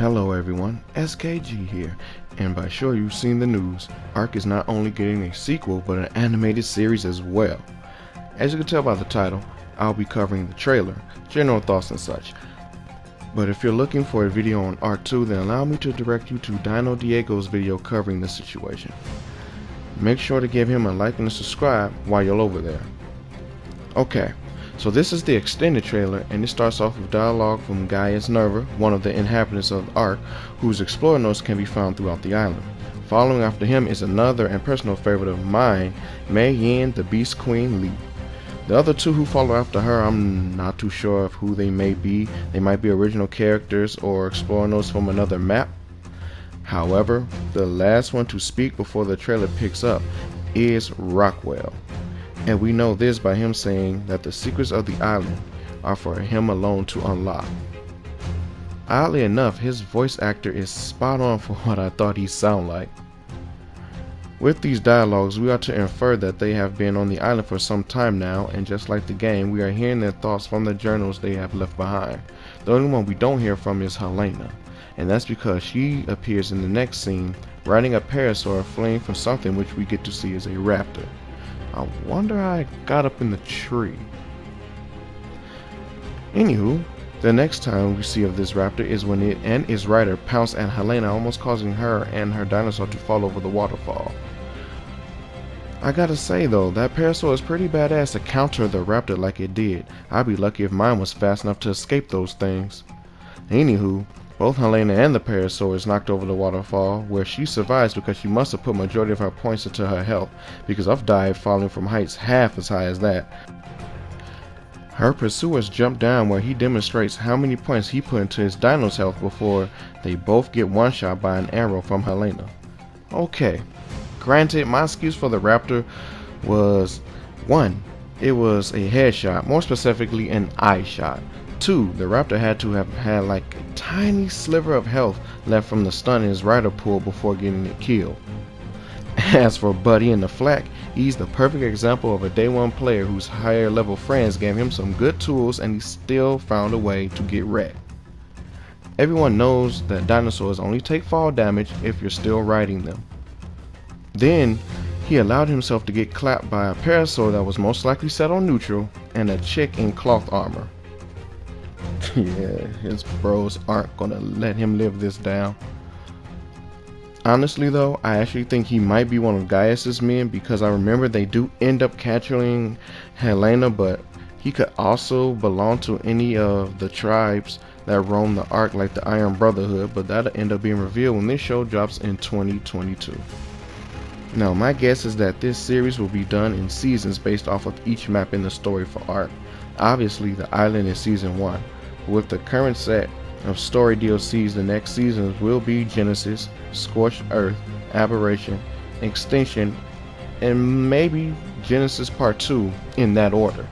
Hello everyone, SKG here, and by sure you've seen the news, Ark is not only getting a sequel but an animated series as well. As you can tell by the title, I'll be covering the trailer, general thoughts and such. But if you're looking for a video on Ark 2, then allow me to direct you to Dino Diego's video covering the situation. Make sure to give him a like and a subscribe while you're over there. Okay. So this is the extended trailer, and it starts off with dialogue from Gaius Nerva, one of the inhabitants of Ark, whose explorer notes can be found throughout the island. Following after him is another and personal favorite of mine, Mei Yin, the Beast Queen Li. The other two who follow after her, I'm not too sure of who they may be. They might be original characters or explorer notes from another map. However, the last one to speak before the trailer picks up is Rockwell. And we know this by him saying that the secrets of the island are for him alone to unlock. Oddly enough, his voice actor is spot on for what I thought he'd sound like. With these dialogues, we are to infer that they have been on the island for some time now, and just like the game, we are hearing their thoughts from the journals they have left behind. The only one we don't hear from is Helena, and that's because she appears in the next scene riding a parasaur fleeing from something which we get to see as a raptor. I wonder how it got up in the tree. Anywho, the next time we see of this raptor is when it and its rider pounce at Helena, almost causing her and her dinosaur to fall over the waterfall. I gotta say though, that parasaur is pretty badass to counter the raptor like it did. I'd be lucky if mine was fast enough to escape those things. Anywho, both Helena and the parasaur is knocked over the waterfall, where she survives because she must have put majority of her points into her health, because I've died falling from heights half as high as that. Her pursuers jump down, where he demonstrates how many points he put into his dino's health before they both get one shot by an arrow from Helena. Okay, granted, my excuse for the raptor was 1. It was a headshot, more specifically an eye shot. 2. The raptor had to have had like a tiny sliver of health left from the stun his rider pulled before getting it killed. As for Buddy in the flak, he's the perfect example of a day one player whose higher level friends gave him some good tools and he still found a way to get wrecked. Everyone knows that dinosaurs only take fall damage if you're still riding them. Then he allowed himself to get clapped by a parasaur that was most likely set on neutral and a chick in cloth armor. Yeah, his bros aren't gonna let him live this down. Honestly though, I actually think he might be one of Gaius's men, because I remember they do end up capturing Helena, but he could also belong to any of the tribes that roam the Ark, like the Iron Brotherhood, but that'll end up being revealed when this show drops in 2022. Now my guess is that this series will be done in seasons based off of each map in the story for Ark. Obviously the island is season 1. With the current set of story DLCs, the next seasons will be Genesis, Scorched Earth, Aberration, Extinction, and maybe Genesis Part 2 in that order.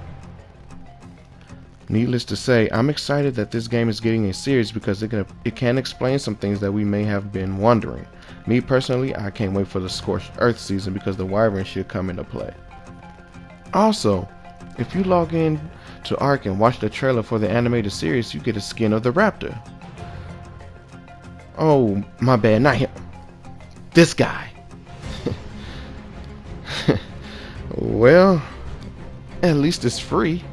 Needless to say, I'm excited that this game is getting a series because it can explain some things that we may have been wondering. Me personally, I can't wait for the Scorched Earth season because the Wyvern should come into play. Also, if you log in to Ark and watch the trailer for the animated series, you get a skin of the raptor. Oh, my bad, not him. This guy. Well, at least it's free.